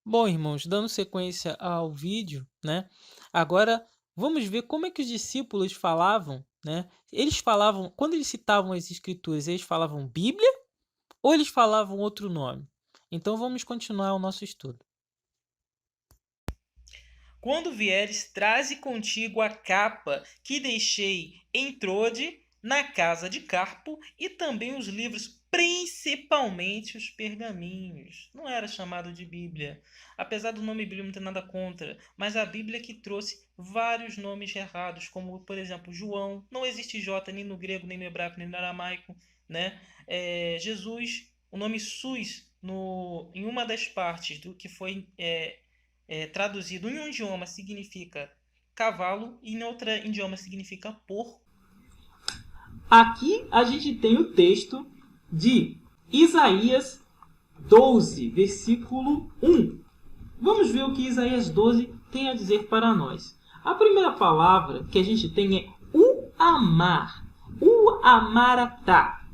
Bom, irmãos, dando sequência ao vídeo, né? Agora vamos ver como é que os discípulos falavam, né? Eles falavam, quando eles citavam as escrituras, eles falavam Bíblia ou eles falavam outro nome? Então vamos continuar o nosso estudo. Quando vieres, traze contigo a capa que deixei em Trode, na casa de Carpo, e também os livros, principalmente os pergaminhos. Não era chamado de Bíblia, apesar do nome Bíblia não ter nada contra, mas a Bíblia que trouxe vários nomes errados, como por exemplo João, não existe J nem no grego, nem no hebraico, nem no aramaico, né? Jesus, o nome SUS em uma das partes do que foi traduzido em um idioma significa cavalo e em outro idioma significa porco. Aqui a gente tem o texto de Isaías 12, versículo 1. Vamos ver o que Isaías 12 tem a dizer para nós. A primeira palavra que a gente tem é o amar, o amaratá.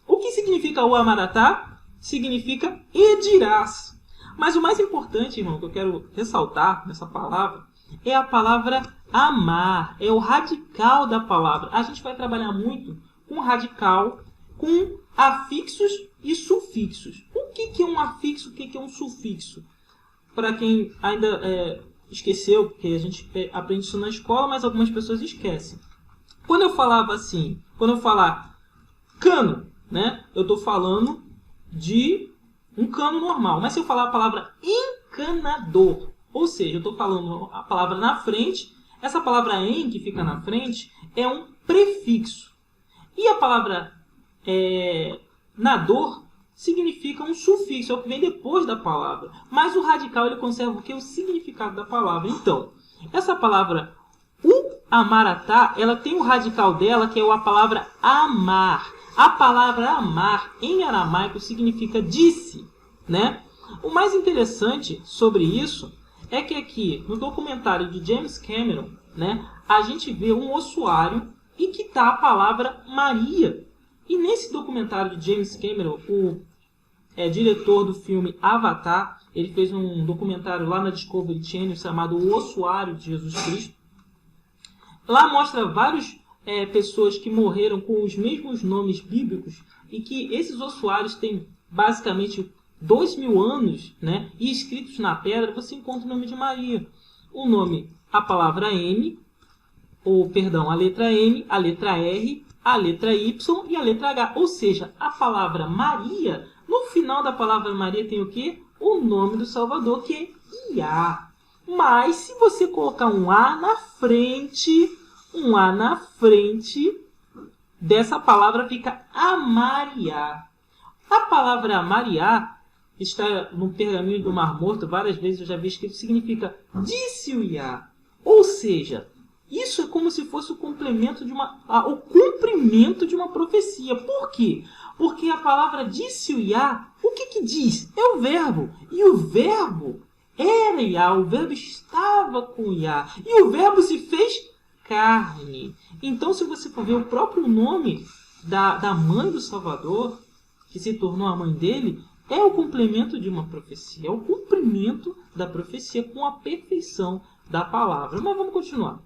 O que significa o amaratá? Significa e dirás. Mas o mais importante, irmão, que eu quero ressaltar nessa palavra é a palavra amar. É o radical da palavra. A gente vai trabalhar muito com radical, com afixos e sufixos. O que é um afixo? O que é um sufixo? Para quem ainda esqueceu, porque a gente aprende isso na escola, mas algumas pessoas esquecem. Quando eu falava assim, quando eu falar cano, né? Eu estou falando de um cano normal. Mas se eu falar a palavra encanador, ou seja, eu estou falando a palavra na frente, essa palavra em que fica na frente é um prefixo. E a palavra nador significa um sufixo, é o que vem depois da palavra. Mas o radical ele conserva o que? O significado da palavra. Então, essa palavra o amaratá, ela tem o radical dela, que é a palavra amar. A palavra amar em aramaico significa disse, né? O mais interessante sobre isso é que aqui no documentário de James Cameron, né, a gente vê um ossuário e que está a palavra Maria. E nesse documentário de James Cameron, o diretor do filme Avatar, ele fez um documentário lá na Discovery Channel chamado O Ossuário de Jesus Cristo. Lá mostra várias pessoas que morreram com os mesmos nomes bíblicos e que esses ossuários têm basicamente 2000 anos, né? E escritos na pedra você encontra o nome de Maria. O nome, a palavra M, a letra M, a letra R, a letra Y e a letra H. Ou seja, a palavra Maria, no final da palavra Maria tem o quê? O nome do Salvador, que é Iá. Mas se você colocar um A na frente dessa palavra fica amariá. A palavra amariá está no pergaminho do Mar Morto, várias vezes eu já vi escrito, significa disse o Iá. Ou seja, isso é como se fosse o complemento o cumprimento de uma profecia. Por quê? Porque a palavra disse o Iá, o que diz? É o verbo. E o verbo era Iá, o verbo estava com Iá. E o verbo se fez carne. Então, se você for ver o próprio nome da mãe do Salvador, que se tornou a mãe dele, é o complemento de uma profecia. É o cumprimento da profecia com a perfeição da palavra. Mas vamos continuar.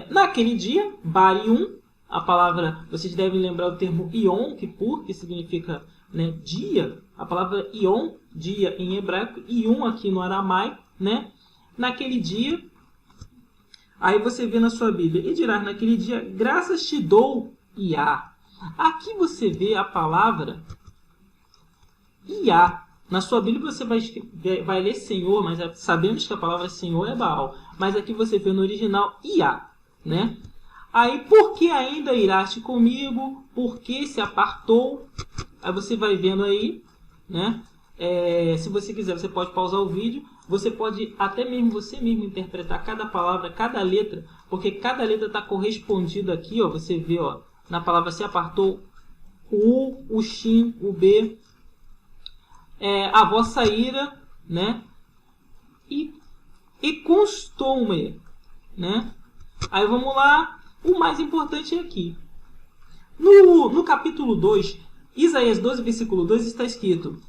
Naquele dia, Barium, a palavra, vocês devem lembrar o termo Yom Kippur, que significa, né, dia. A palavra Yom, dia em hebraico, Yom aqui no aramaico, né? Naquele dia, aí você vê na sua Bíblia, e dirás naquele dia, graças te dou, Iá. Aqui você vê a palavra Iá. Na sua Bíblia você vai ler Senhor, mas sabemos que a palavra Senhor é Baal. Mas aqui você vê no original Iá, né? Aí, por que ainda iraste comigo? Por que se apartou? Aí você vai vendo aí, né? Se você quiser, você pode pausar o vídeo. Você pode até mesmo você mesmo interpretar cada palavra, cada letra, porque cada letra está correspondida aqui, ó. Você vê, ó, na palavra se apartou o U, o Shin, o B, a vossa ira, né? E constou-me, né? Aí vamos lá. O mais importante é aqui. No capítulo 2, Isaías 12, versículo 2, está escrito: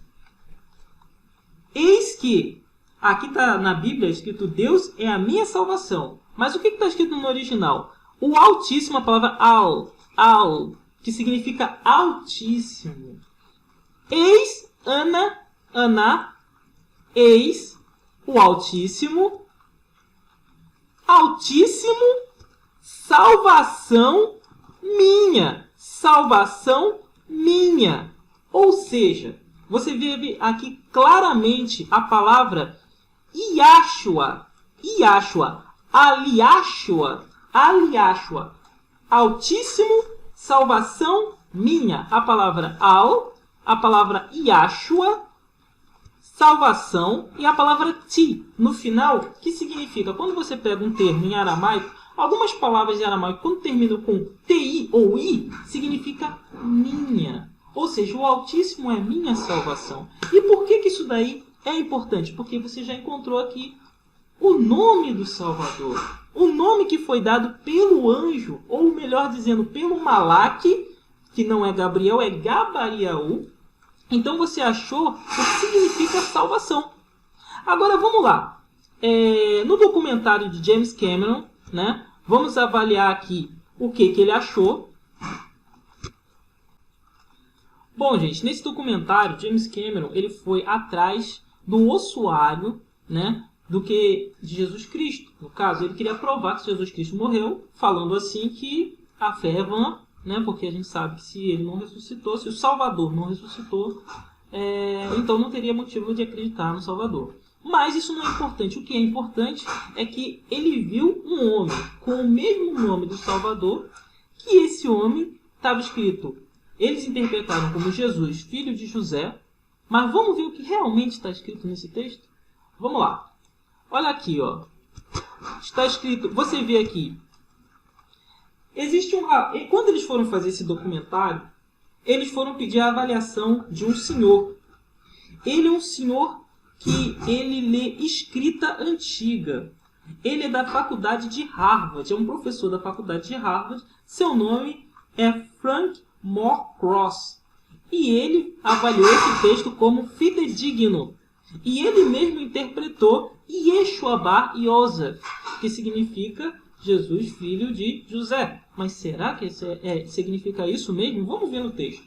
Eis que, aqui está na Bíblia escrito Deus é a minha salvação. Mas o que está escrito no original? O Altíssimo, a palavra al, que significa Altíssimo. Eis, Ana, eis, o Altíssimo, Altíssimo, salvação minha. Ou seja, você vê aqui claramente a palavra Yahshua, Aliashua, Altíssimo, salvação minha. A palavra a palavra Yahshua, salvação, e a palavra ti no final, que significa, quando você pega um termo em aramaico, algumas palavras de aramaico, quando terminam com ti ou i, significa minha. Ou seja, o Altíssimo é minha salvação. E por que isso daí é importante? Porque você já encontrou aqui o nome do Salvador. O nome que foi dado pelo anjo, ou melhor dizendo, pelo Malaque, que não é Gabriel, é Gabariel. Então você achou o que significa salvação. Agora vamos lá. No documentário de James Cameron, né, vamos avaliar aqui o que ele achou. Bom, gente, nesse documentário, James Cameron ele foi atrás do ossuário, né, de Jesus Cristo. No caso, ele queria provar que Jesus Cristo morreu, falando assim que a fé é vã, né, porque a gente sabe que se ele não ressuscitou, se o Salvador não ressuscitou, então não teria motivo de acreditar no Salvador. Mas isso não é importante. O que é importante é que ele viu um homem com o mesmo nome do Salvador, que esse homem estava escrito, eles interpretaram como Jesus, filho de José, mas vamos ver o que realmente está escrito nesse texto? Vamos lá. Olha aqui, ó. Está escrito, você vê aqui, existe quando eles foram fazer esse documentário, eles foram pedir a avaliação de um senhor. Ele é um senhor que ele lê escrita antiga. Ele é da faculdade de Harvard, é um professor da faculdade de Harvard. Seu nome é Frank Moorcross. E ele avaliou esse texto como fidedigno. E ele mesmo interpretou Yeshua Bar Yosef, que significa Jesus, filho de José. Mas será que significa isso mesmo? Vamos ver no texto.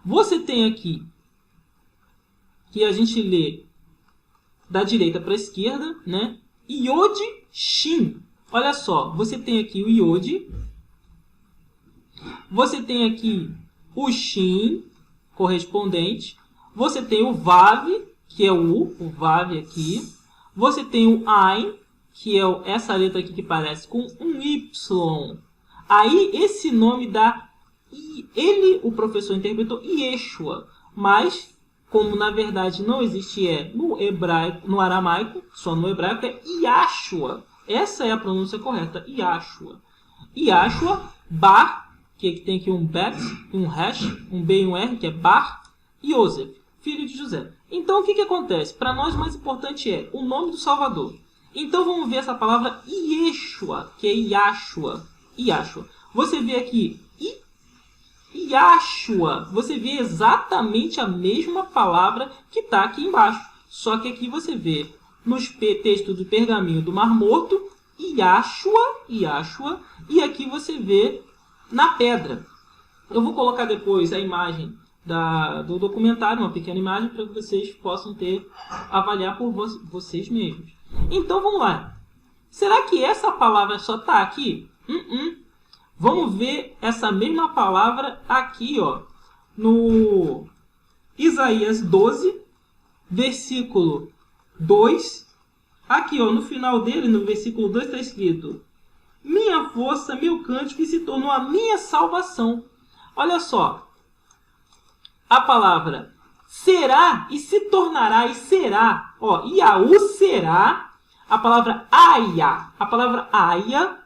Você tem aqui, que a gente lê da direita para a esquerda, né? Yod Shin. Olha só, você tem aqui o Yod. Você tem aqui o Shin, correspondente. Você tem o Vav, que é o Vav aqui. Você tem o Ain, que é essa letra aqui que parece com um Y. Aí esse nome dá, o professor interpretou Yeshua, mas como na verdade não existe no hebraico, no aramaico, só no hebraico é Yahshua. Essa é a pronúncia correta, Yahshua. Yahshua, Bar, que tem aqui um bet, um hash, um B e um R, que é Bar, e Yosef, filho de José. Então o que acontece? Para nós o mais importante é o nome do Salvador. Então vamos ver essa palavra Yeshua, que é Yahshua. Yahshua. Você vê aqui Yahshua. Você vê exatamente a mesma palavra que está aqui embaixo. Só que aqui você vê nos textos do pergaminho do Mar Morto Yahshua. E aqui você vê na pedra. Eu vou colocar depois a imagem do documentário, uma pequena imagem, para que vocês possam avaliar por vocês mesmos. Então vamos lá. Será que essa palavra só está aqui? Vamos ver essa mesma palavra aqui, ó, no Isaías 12, versículo 2. Aqui, ó, no final dele, no versículo 2, está escrito: minha força, meu cântico, que se tornou a minha salvação. Olha só. A palavra será e se tornará e será. Ó, Yahu será. A palavra Aya. A palavra Aya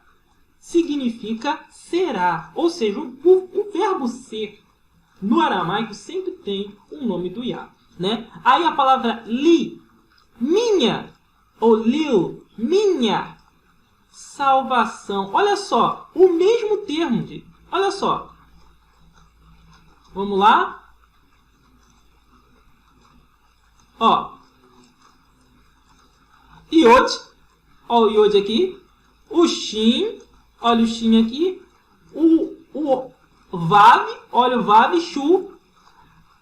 significa será. Ou seja, o verbo ser no aramaico sempre tem o nome do Yah, né? Aí a palavra li, minha, ou lil, minha salvação. Olha só, o mesmo termo. Olha só. Vamos lá? Ó. Iod. Ó o Iod aqui. O Shin. Olha o Shin aqui. O Vav. Olha o Vav. Shu.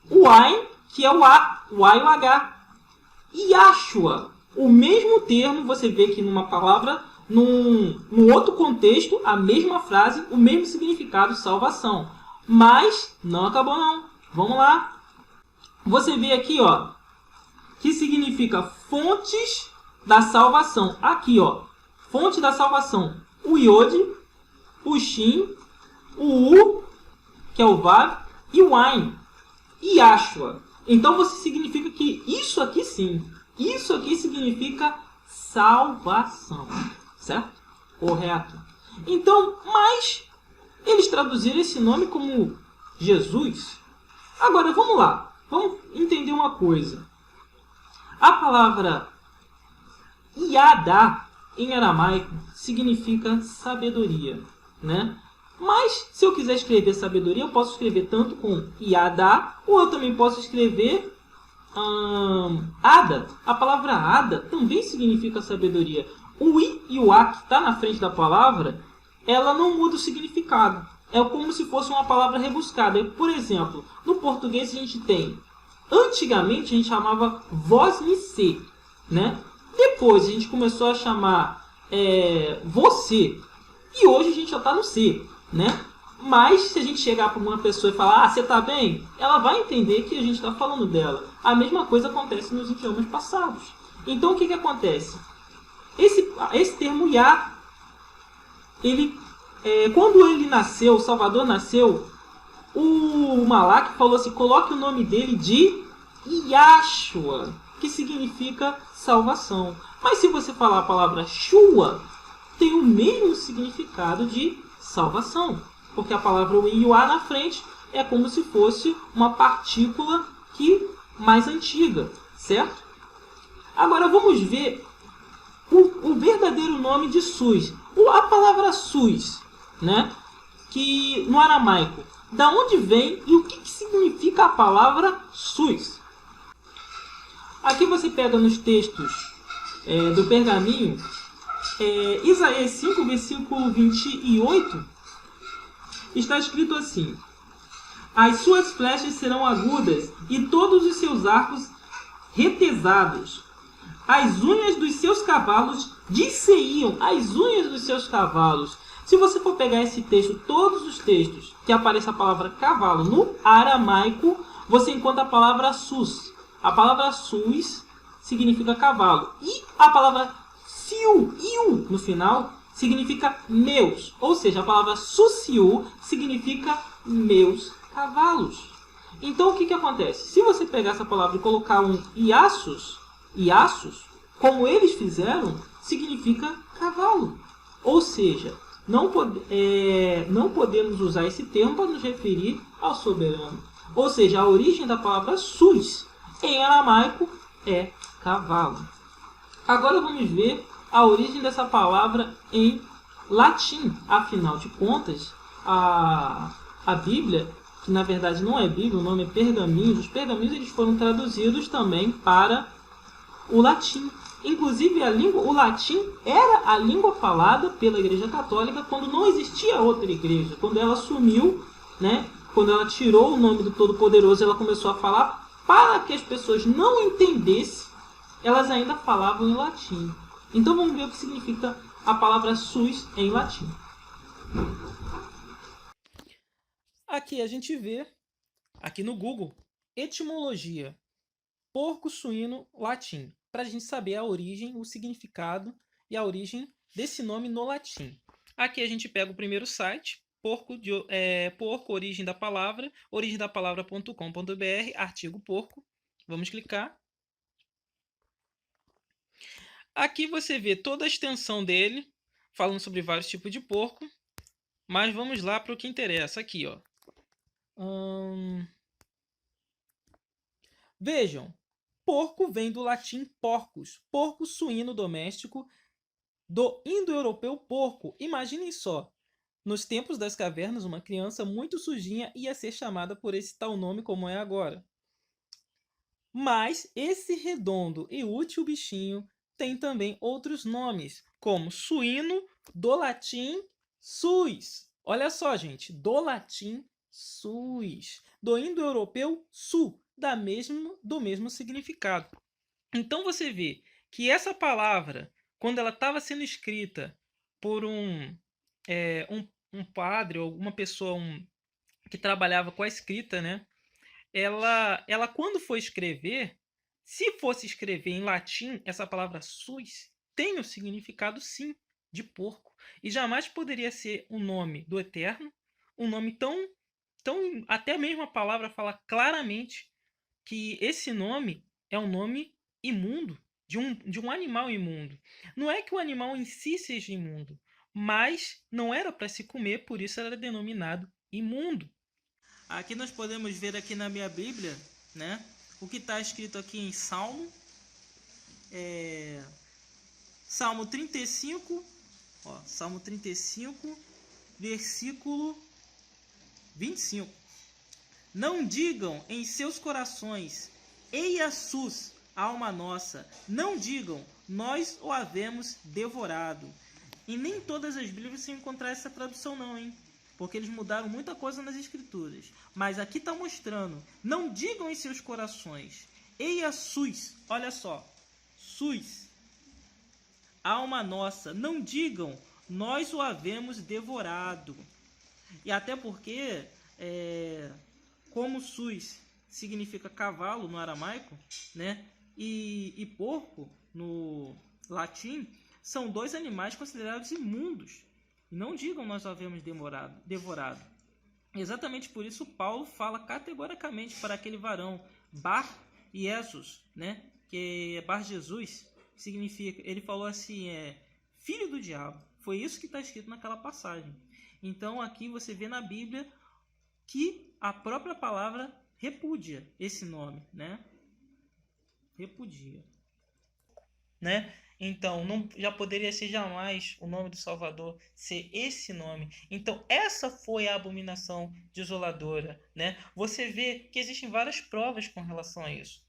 O Ain, que é o A. O A e o H. Yashua. O mesmo termo, você vê aqui numa palavra, num outro contexto, a mesma frase, o mesmo significado, salvação. Mas não acabou não. Vamos lá. Você vê aqui, ó, que significa fontes da salvação. Aqui, ó, fonte da salvação. O Iod, o Shin, o U, que é o Vav, e o Ain. Yashua. Então você significa que isso aqui sim. Isso aqui significa salvação. Certo? Correto. Então, mas eles traduziram esse nome como Jesus. Agora, vamos lá. Vamos entender uma coisa. A palavra Yadá, em aramaico, significa sabedoria, né? Mas, se eu quiser escrever sabedoria, eu posso escrever tanto com Yadá, ou eu também posso escrever Ada. A palavra Ada também significa sabedoria. O I e o A que está na frente da palavra, ela não muda o significado. É como se fosse uma palavra rebuscada. Por exemplo, no português a gente tem... Antigamente a gente chamava vós me se, né? Depois a gente começou a chamar você. E hoje a gente já está no se, né? Mas se a gente chegar para uma pessoa e falar, você está bem? Ela vai entender que a gente está falando dela. A mesma coisa acontece nos idiomas passados. Então o que acontece? Esse termo Ya, quando ele nasceu, o Salvador nasceu, o Malak falou assim, coloque o nome dele de Yashua, que significa salvação. Mas se você falar a palavra Shua, tem o mesmo significado de salvação. Porque a palavra o I e o A na frente é como se fosse uma partícula mais antiga, certo? Agora vamos ver o verdadeiro nome de SUS. A palavra SUS, né? Que no aramaico, da onde vem e o que significa a palavra SUS? Aqui você pega nos textos do pergaminho, Isaías 5, versículo 28, está escrito assim: as suas flechas serão agudas e todos os seus arcos retesados. As unhas dos seus cavalos disseiam. As unhas dos seus cavalos. Se você for pegar esse texto, todos os textos que aparece a palavra cavalo no aramaico, você encontra a palavra sus. A palavra sus significa cavalo. E a palavra siu, iu, no final, significa meus. Ou seja, a palavra susiu significa meus cavalos. Então o que acontece? Se você pegar essa palavra e colocar um iassus, como eles fizeram, significa cavalo. Ou seja, não podemos usar esse termo para nos referir ao soberano. Ou seja, a origem da palavra sus em aramaico é cavalo. Agora vamos ver a origem dessa palavra em latim. Afinal de contas, a Bíblia, que na verdade não é Bíblia, o nome é pergaminhos, os pergaminhos eles foram traduzidos também para o latim. Inclusive, o latim era a língua falada pela Igreja Católica quando não existia outra igreja. Quando ela sumiu, né? Quando ela tirou o nome do Todo-Poderoso, ela começou a falar para que as pessoas não entendessem, elas ainda falavam em latim. Então vamos ver o que significa a palavra sus em latim. Aqui a gente vê, aqui no Google, etimologia, porco suíno latim, para a gente saber a origem, o significado e a origem desse nome no latim. Aqui a gente pega o primeiro site, porco, origem da palavra, origemdapalavra.com.br, artigo porco. Vamos clicar. Aqui você vê toda a extensão dele, falando sobre vários tipos de porco. Mas vamos lá para o que interessa aqui, ó. Vejam, porco vem do latim porcus, porco suíno doméstico, do indo-europeu porco. Imaginem só, Nos tempos das cavernas, uma criança muito sujinha ia ser chamada por esse tal nome como é agora. Mas esse redondo e útil bichinho tem também outros nomes, como suíno, do latim sus. Olha só, gente, do latim sus, do indo-europeu su, do mesmo significado. Então você vê que essa palavra, quando ela estava sendo escrita por um padre ou uma pessoa que trabalhava com a escrita, né? Ela quando for escrever, se fosse escrever em latim, essa palavra sus tem o significado sim de porco e jamais poderia ser o nome do Eterno, um nome tão até mesmo a palavra fala claramente que esse nome é um nome imundo, de um animal imundo. Não é que o animal em si seja imundo, mas não era para se comer, por isso era denominado imundo. Aqui nós podemos ver aqui na minha Bíblia, né, o que está escrito aqui em Salmo 35, Salmo 35, versículo 25. Não digam em seus corações, eia sus, alma nossa. Não digam, nós o havemos devorado. E nem todas as Bíblias você encontrar essa tradução não, hein? Porque eles mudaram muita coisa nas escrituras. Mas aqui está mostrando, não digam em seus corações, eia sus, olha só, sus, alma nossa. Não digam, nós o havemos devorado. E até porque... como sus significa cavalo no aramaico, né? E porco no latim, são dois animais considerados imundos. Não digam nós havemos devorado. Exatamente por isso Paulo fala categoricamente para aquele varão Bar Jesus, né? Que é Bar Jesus, significa, ele falou assim, filho do diabo. Foi isso que está escrito naquela passagem. Então aqui você vê na Bíblia que a própria palavra repudia esse nome, né? Repudia. Né? Então, não, já poderia ser jamais o nome do Salvador ser esse nome. Então, essa foi a abominação desoladora, né? Você vê que existem várias provas com relação a isso.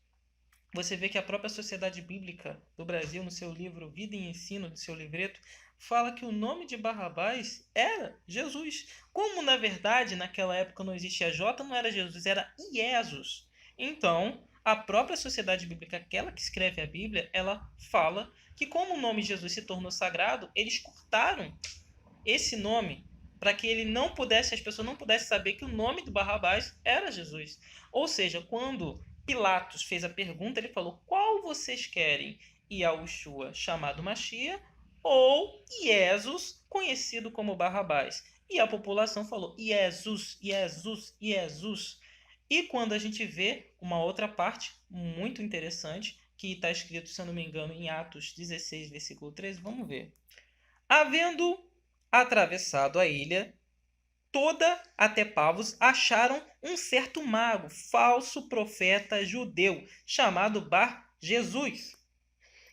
Você vê que a própria Sociedade Bíblica do Brasil, no seu livro Vida e Ensino, do seu livreto, fala que o nome de Barrabás era Jesus. Como, na verdade, naquela época não existia J, não era Jesus, era Iesus. Então, a própria Sociedade Bíblica, aquela que escreve a Bíblia, ela fala que como o nome Jesus se tornou sagrado, eles cortaram esse nome para que as pessoas não pudessem saber que o nome do Barrabás era Jesus. Ou seja, quando Pilatos fez a pergunta, ele falou: qual vocês querem? Yahushua, chamado Machia, ou Jesus, conhecido como Barrabás? E a população falou: Jesus, Jesus, Jesus. E quando a gente vê uma outra parte muito interessante, que está escrito, se eu não me engano, em Atos 16, versículo 13, vamos ver. Havendo atravessado a ilha toda até Pavos, acharam um certo mago, falso profeta judeu, chamado Bar Jesus,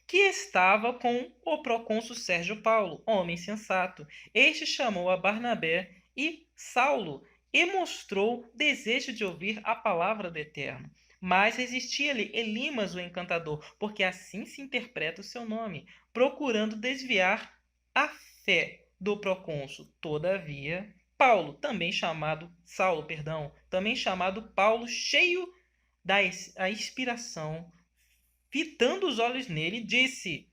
que estava com o procônsul Sérgio Paulo, homem sensato. Este chamou a Barnabé e Saulo e mostrou desejo de ouvir a palavra do Eterno. Mas resistia-lhe Elimas, o encantador, porque assim se interpreta o seu nome, procurando desviar a fé do procônsul. Todavia, Saulo, também chamado Paulo, cheio da inspiração, fitando os olhos nele, disse: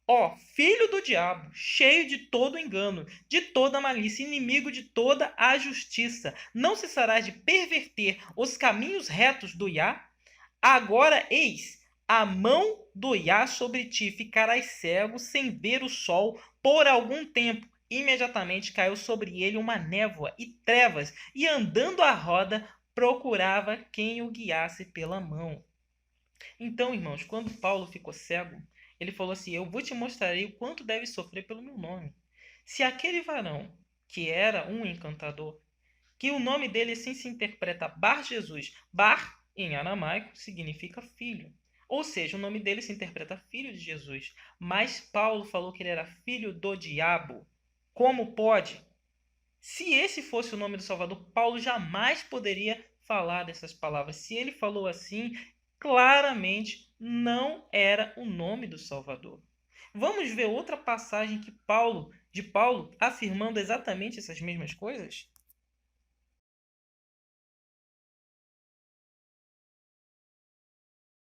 ó, filho do diabo, cheio de todo engano, de toda malícia, inimigo de toda a justiça, não cessarás de perverter os caminhos retos do Iá? Agora, eis, a mão do Iá sobre ti, ficarás cego, sem ver o sol, por algum tempo. Imediatamente caiu sobre ele uma névoa e trevas, e andando à roda, procurava quem o guiasse pela mão. Então, irmãos, quando Paulo ficou cego, ele falou assim: eu vou te mostrar o quanto deve sofrer pelo meu nome. Se aquele varão, que era um encantador, que o nome dele assim se interpreta Bar Jesus, Bar em aramaico significa filho. Ou seja, o nome dele se interpreta filho de Jesus. Mas Paulo falou que ele era filho do diabo. Como pode? Se esse fosse o nome do Salvador, Paulo jamais poderia falar dessas palavras. Se ele falou assim, claramente não era o nome do Salvador. Vamos ver outra passagem de Paulo afirmando exatamente essas mesmas coisas?